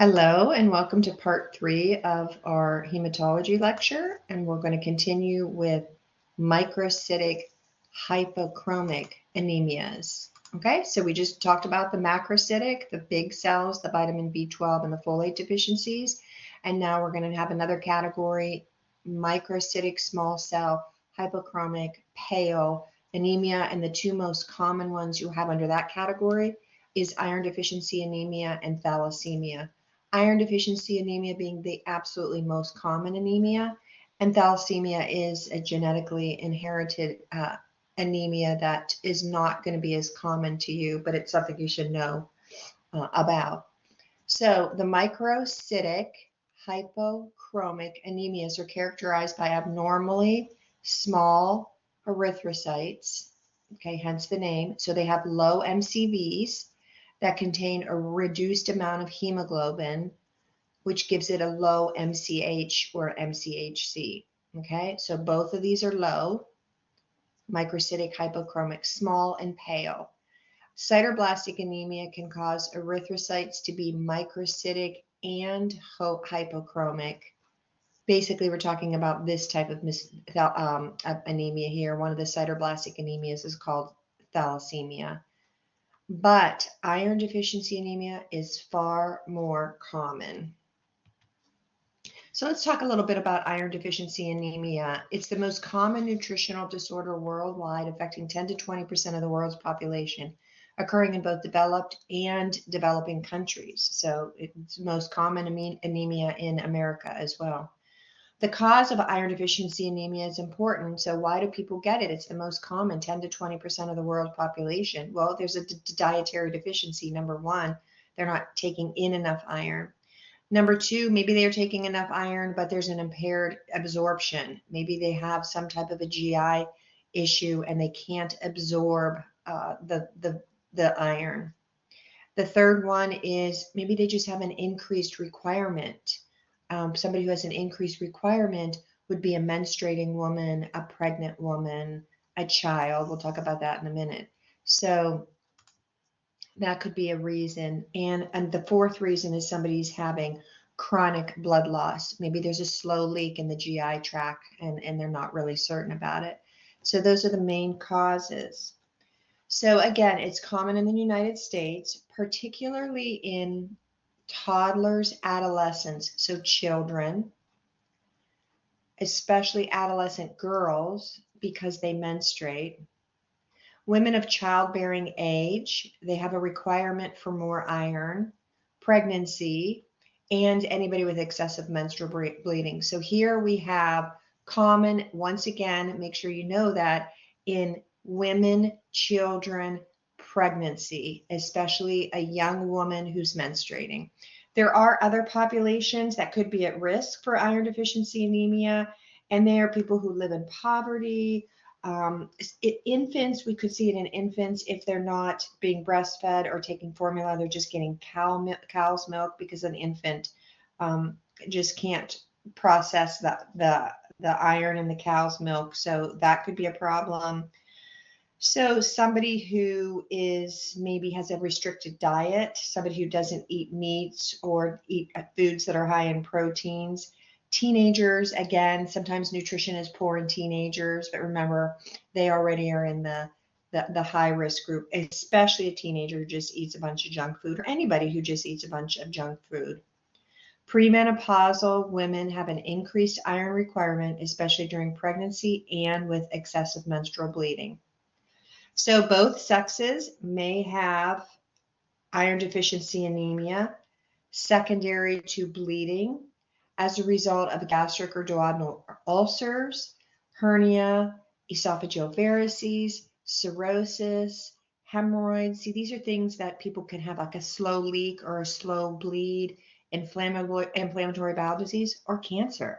Hello and welcome to part 3 of our hematology lecture, and we're going to continue with microcytic hypochromic anemias. Okay, so we just talked about the macrocytic, the big cells, the vitamin B12 and the folate deficiencies, and now we're going to have another category, microcytic small cell hypochromic pale anemia, and the two most common ones you have under that category is iron deficiency anemia and thalassemia. Iron deficiency anemia being the absolutely most common anemia, and thalassemia is a genetically inherited anemia that is not going to be as common to you, but it's something you should know about. So the microcytic hypochromic anemias are characterized by abnormally small erythrocytes, okay, hence the name. So they have low MCVs that contain a reduced amount of hemoglobin, which gives it a low MCH or MCHC. Okay, so both of these are low, microcytic hypochromic, small and pale. Sideroblastic anemia can cause erythrocytes to be microcytic and hypochromic. Basically, we're talking about this type of anemia here. One of the sideroblastic anemias is called thalassemia. But iron deficiency anemia is far more common. So let's talk a little bit about iron deficiency anemia. It's the most common nutritional disorder worldwide, affecting 10 to 20% of the world's population, occurring in both developed and developing countries. So it's the most common anemia in America as well. The cause of iron deficiency anemia is important. So why do people get it? It's the most common, 10 to 20% of the world's population. Well, there's a dietary deficiency, number one. They're not taking in enough iron. Number two, maybe they're taking enough iron, but there's an impaired absorption. Maybe they have some type of a GI issue and they can't absorb the iron. The third one is maybe they just have an increased requirement. Somebody who has an increased requirement would be a menstruating woman, a pregnant woman, a child. We'll talk about that in a minute. So that could be a reason. And the fourth reason is somebody's having chronic blood loss. Maybe there's a slow leak in the GI tract and they're not really certain about it. So those are the main causes. So again, it's common in the United States, particularly in toddlers, adolescents, so children, especially adolescent girls, because they menstruate. Women of childbearing age, they have a requirement for more iron, pregnancy, and anybody with excessive menstrual bleeding. So here we have common, once again, make sure you know that in women, children, pregnancy, especially a young woman who's menstruating. There are other populations that could be at risk for iron deficiency anemia, and they are people who live in poverty. Infants, we could see it in infants if they're not being breastfed or taking formula, they're just getting cow's milk because an infant just can't process the iron in the cow's milk. So that could be a problem. So somebody who is maybe has a restricted diet, somebody who doesn't eat meats or eat foods that are high in proteins. Teenagers, again, sometimes nutrition is poor in teenagers, but remember, they already are in the high risk group, especially a teenager who just eats a bunch of junk food, or anybody who just eats a bunch of junk food. Premenopausal women have an increased iron requirement, especially during pregnancy and with excessive menstrual bleeding. So both sexes may have iron deficiency anemia secondary to bleeding as a result of gastric or duodenal ulcers, hernia, esophageal varices, cirrhosis, hemorrhoids. See, these are things that people can have, like a slow leak or a slow bleed, inflammatory bowel disease, or cancer.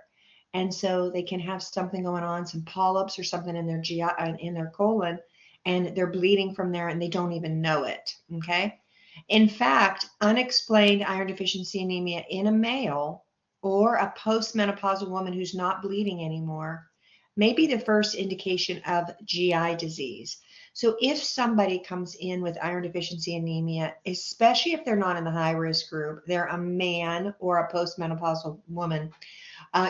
And so they can have something going on, some polyps or something in their GI, in their colon, and they're bleeding from there and they don't even know it, okay? In fact, unexplained iron deficiency anemia in a male or a postmenopausal woman who's not bleeding anymore may be the first indication of GI disease. So if somebody comes in with iron deficiency anemia, especially if they're not in the high risk group, they're a man or a postmenopausal woman,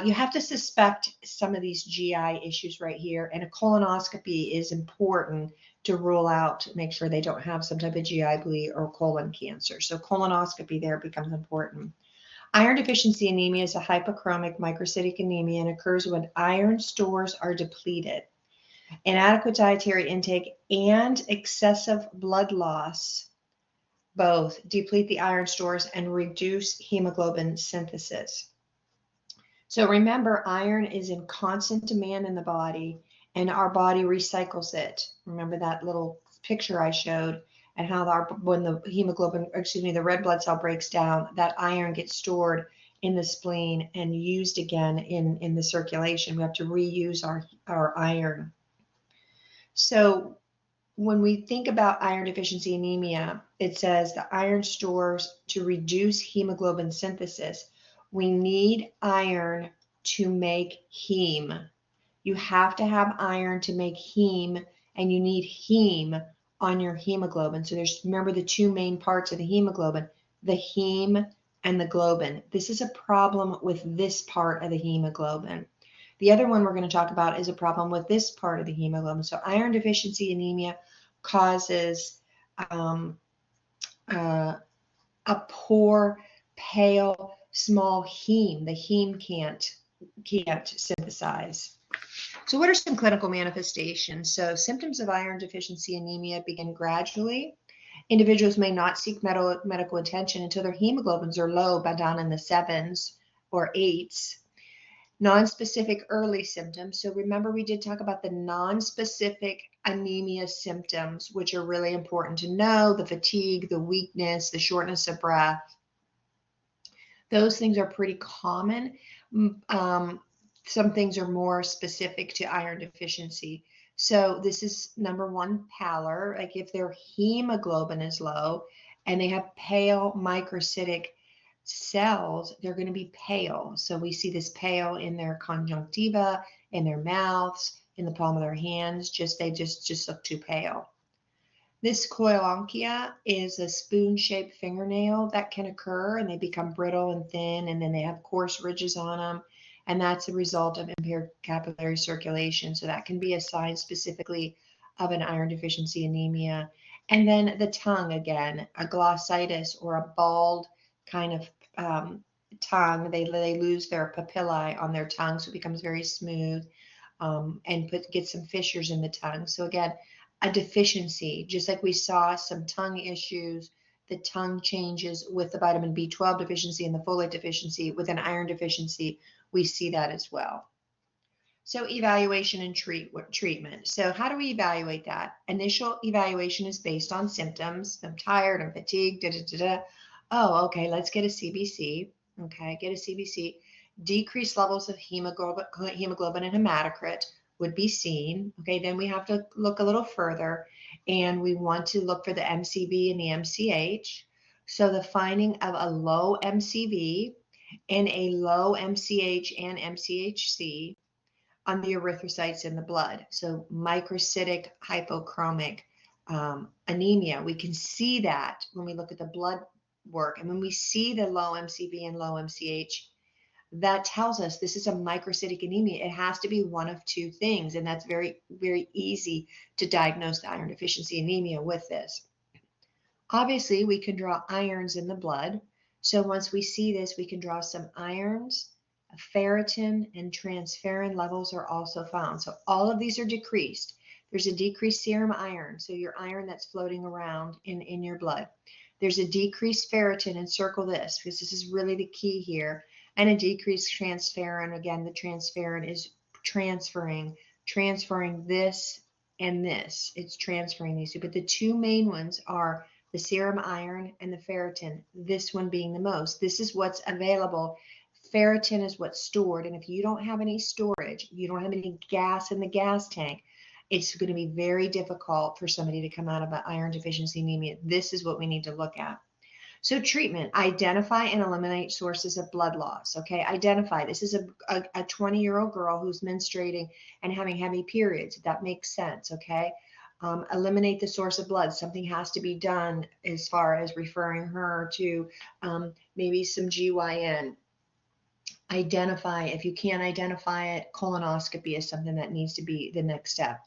you have to suspect some of these GI issues right here, and a colonoscopy is important to rule out, make sure they don't have some type of GI bleed or colon cancer. So colonoscopy there becomes important. Iron deficiency anemia is a hypochromic microcytic anemia and occurs when iron stores are depleted. Inadequate dietary intake and excessive blood loss both deplete the iron stores and reduce hemoglobin synthesis. So remember, iron is in constant demand in the body, and our body recycles it. Remember that little picture I showed, and how when the hemoglobin, excuse me, the red blood cell breaks down, that iron gets stored in the spleen and used again in the circulation. We have to reuse our iron. So when we think about iron deficiency anemia, it says the iron stores to reduce hemoglobin synthesis. We need iron to make heme. You have to have iron to make heme, and you need heme on your hemoglobin. So remember the two main parts of the hemoglobin, the heme and the globin. This is a problem with this part of the hemoglobin. The other one we're going to talk about is a problem with this part of the hemoglobin. So iron deficiency anemia causes a poor, pale, small heme. The heme can't synthesize. So what are some clinical manifestations? So symptoms of iron deficiency anemia begin gradually. Individuals may not seek medical attention until their hemoglobins are low, by down in the 7s or 8s. Non-specific early symptoms. So remember, we did talk about the non-specific anemia symptoms, which are really important to know: the fatigue, the weakness, the shortness of breath. Those things are pretty common. Some things are more specific to iron deficiency. So this is number one, pallor. Like if their hemoglobin is low and they have pale microcytic cells, they're going to be pale. So we see this pale in their conjunctiva, in their mouths, in the palm of their hands. They just look too pale. This koilonchia is a spoon-shaped fingernail that can occur, and they become brittle and thin, and then they have coarse ridges on them, and that's a result of impaired capillary circulation. So that can be a sign specifically of an iron deficiency anemia. And then the tongue, again, a glossitis or a bald kind of tongue. They lose their papillae on their tongue, so it becomes very smooth, and get some fissures in the tongue. So again, a deficiency, just like we saw some tongue issues, the tongue changes with the vitamin B12 deficiency and the folate deficiency. With an iron deficiency, we see that as well. So evaluation and treatment. So how do we evaluate that? Initial evaluation is based on symptoms. I'm tired, I'm fatigued, Oh, okay, let's get a CBC. Okay, get a CBC. Decreased levels of hemoglobin and hematocrit would be seen. Okay, then we have to look a little further, and we want to look for the MCV and the MCH. So the finding of a low MCV and a low MCH and MCHC on the erythrocytes in the blood. So microcytic hypochromic anemia. We can see that when we look at the blood work, and when we see the low MCV and low MCH, that tells us this is a microcytic anemia. It has to be one of two things, and that's very, very easy to diagnose the iron deficiency anemia with this. Obviously, we can draw irons in the blood. So once we see this, we can draw some irons. Ferritin and transferrin levels are also found. So all of these are decreased. There's a decreased serum iron, so your iron that's floating around in your blood. There's a decreased ferritin, and circle this because this is really the key here, and a decreased transferrin. Again, the transferrin is transferring this and this. It's transferring these two, but the two main ones are the serum iron and the ferritin, this one being the most. This is what's available. Ferritin is what's stored, and if you don't have any storage, you don't have any gas in the gas tank, it's going to be very difficult for somebody to come out of an iron deficiency anemia. This is what we need to look at. So treatment, identify and eliminate sources of blood loss. Okay, identify. This is a 20-year-old girl who's menstruating and having heavy periods. That makes sense. Okay, Eliminate the source of blood. Something has to be done as far as referring her to maybe some GYN. Identify, if you can't identify it, colonoscopy is something that needs to be the next step.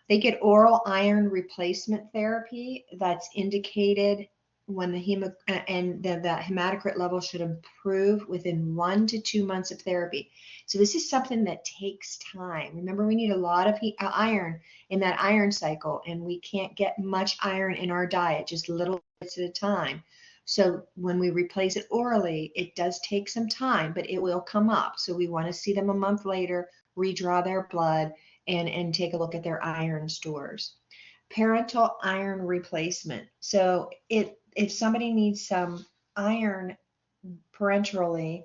They get oral iron replacement therapy that's indicated when the hematocrit level should improve within 1 to 2 months of therapy. So this is something that takes time. Remember, we need a lot of iron in that iron cycle, and we can't get much iron in our diet, just little bits at a time. So when we replace it orally, it does take some time, but it will come up. So we want to see them a month later, redraw their blood, and take a look at their iron stores. Parental iron replacement. So if somebody needs some iron parenterally,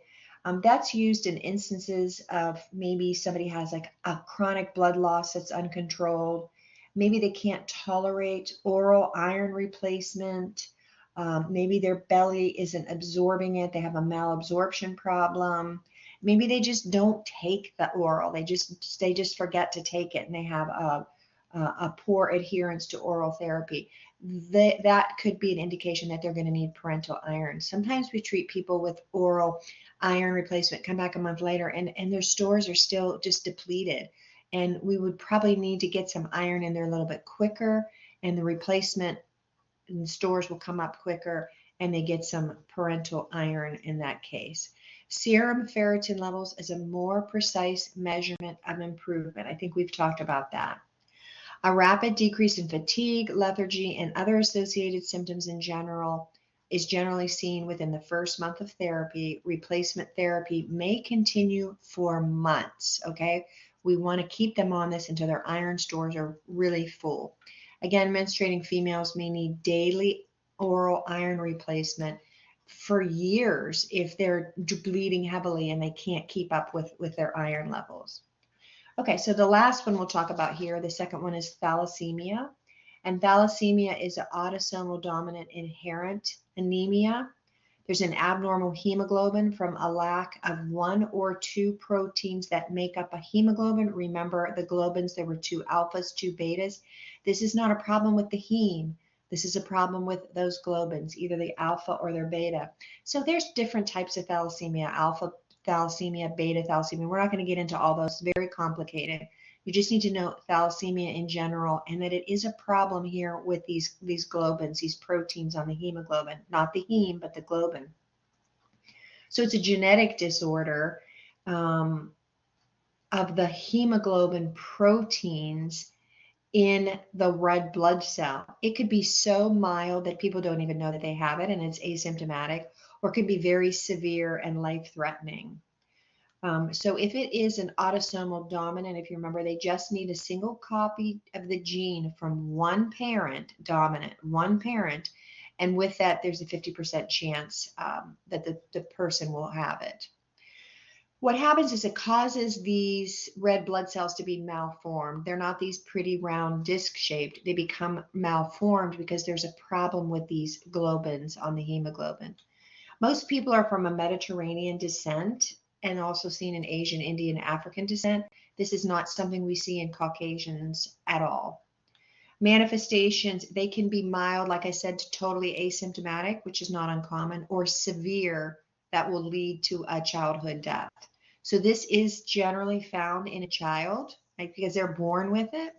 that's used in instances of maybe somebody has like a chronic blood loss that's uncontrolled. Maybe they can't tolerate oral iron replacement. Maybe their belly isn't absorbing it. They have a malabsorption problem. Maybe they just don't take the oral. They just forget to take it, and they have a poor adherence to oral therapy. That could be an indication that they're going to need parental iron. Sometimes we treat people with oral iron replacement, come back a month later, and their stores are still just depleted. And we would probably need to get some iron in there a little bit quicker, and the replacement and stores will come up quicker, and they get some parental iron in that case. Serum ferritin levels is a more precise measurement of improvement. I think we've talked about that. A rapid decrease in fatigue, lethargy, and other associated symptoms in general is generally seen within the first month of therapy. Replacement therapy may continue for months, okay? We want to keep them on this until their iron stores are really full. Again, menstruating females may need daily oral iron replacement for years if they're bleeding heavily and they can't keep up with their iron levels. Okay, so the last one we'll talk about here, the second one is thalassemia. And thalassemia is an autosomal dominant inherent anemia. There's an abnormal hemoglobin from a lack of 1 or 2 proteins that make up a hemoglobin. Remember the globins, there were 2 alphas, 2 betas. This is not a problem with the heme. This is a problem with those globins, either the alpha or their beta. So there's different types of thalassemia, alpha thalassemia, beta thalassemia. We're not going to get into all those, very complicated. You just need to know thalassemia in general, and that it is a problem here with these globins, these proteins on the hemoglobin, not the heme, but the globin. So it's a genetic disorder of the hemoglobin proteins in the red blood cell. It could be so mild that people don't even know that they have it and it's asymptomatic, or it could be very severe and life-threatening. So if it is an autosomal dominant, if you remember, they just need a single copy of the gene from one parent, dominant, one parent, and with that, there's a 50% chance that the person will have it. What happens is it causes these red blood cells to be malformed. They're not these pretty round disc-shaped. They become malformed because there's a problem with these globins on the hemoglobin. Most people are from a Mediterranean descent and also seen in Asian, Indian, African descent. This is not something we see in Caucasians at all. Manifestations, they can be mild, like I said, to totally asymptomatic, which is not uncommon, or severe that will lead to a childhood death. So this is generally found in a child, right, because they're born with it.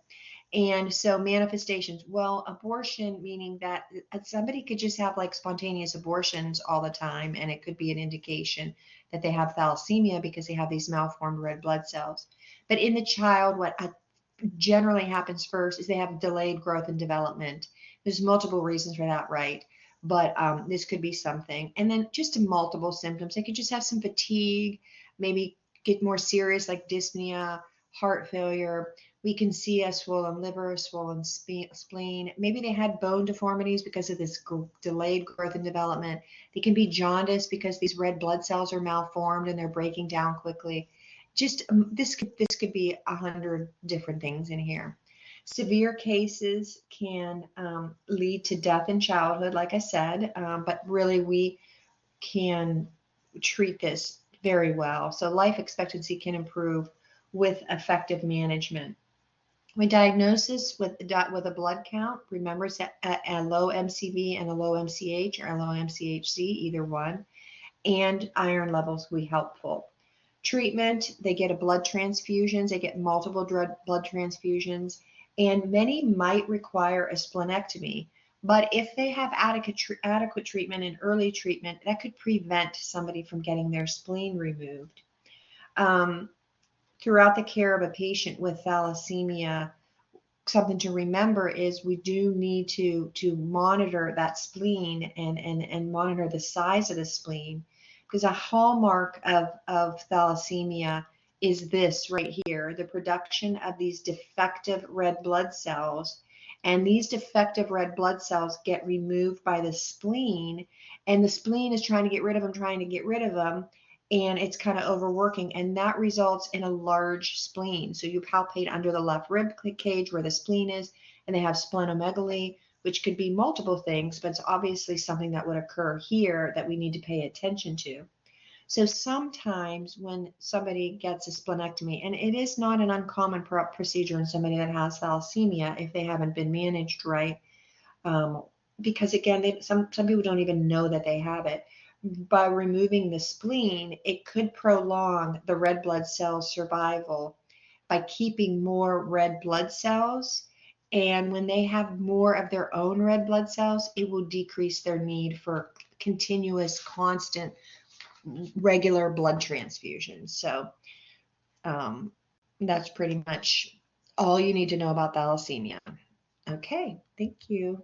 And so manifestations, well, abortion, meaning that somebody could just have like spontaneous abortions all the time, and it could be an indication that they have thalassemia because they have these malformed red blood cells. But in the child, what generally happens first is they have delayed growth and development. There's multiple reasons for that, right? But this could be something. And then just multiple symptoms. They could just have some fatigue, maybe get more serious like dyspnea, heart failure. We can see a swollen liver, a swollen spleen. Maybe they had bone deformities because of this delayed growth and development. They can be jaundiced because these red blood cells are malformed and they're breaking down quickly. Just this could be 100 different things in here. Severe cases can lead to death in childhood, like I said, but really we can treat this very well. So life expectancy can improve with effective management. We diagnose this with a blood count. Remember, it's a low MCV and a low MCH, or a low MCHC, either one. And iron levels will be helpful. Treatment, they get a blood transfusions, they get multiple blood transfusions, and many might require a splenectomy. But if they have adequate treatment and early treatment, that could prevent somebody from getting their spleen removed. Throughout the care of a patient with thalassemia, something to remember is we do need to monitor that spleen and monitor the size of the spleen, because a hallmark of thalassemia is this right here, the production of these defective red blood cells. And these defective red blood cells get removed by the spleen, and the spleen is trying to get rid of them, and it's kind of overworking, and that results in a large spleen. So you palpate under the left rib cage where the spleen is, and they have splenomegaly, which could be multiple things, but it's obviously something that would occur here that we need to pay attention to. So sometimes when somebody gets a splenectomy, and it is not an uncommon procedure in somebody that has thalassemia if they haven't been managed right, because again, some people don't even know that they have it. By removing the spleen, it could prolong the red blood cell survival by keeping more red blood cells. And when they have more of their own red blood cells, it will decrease their need for continuous, constant, regular blood transfusions. So that's pretty much all you need to know about thalassemia. Okay, thank you.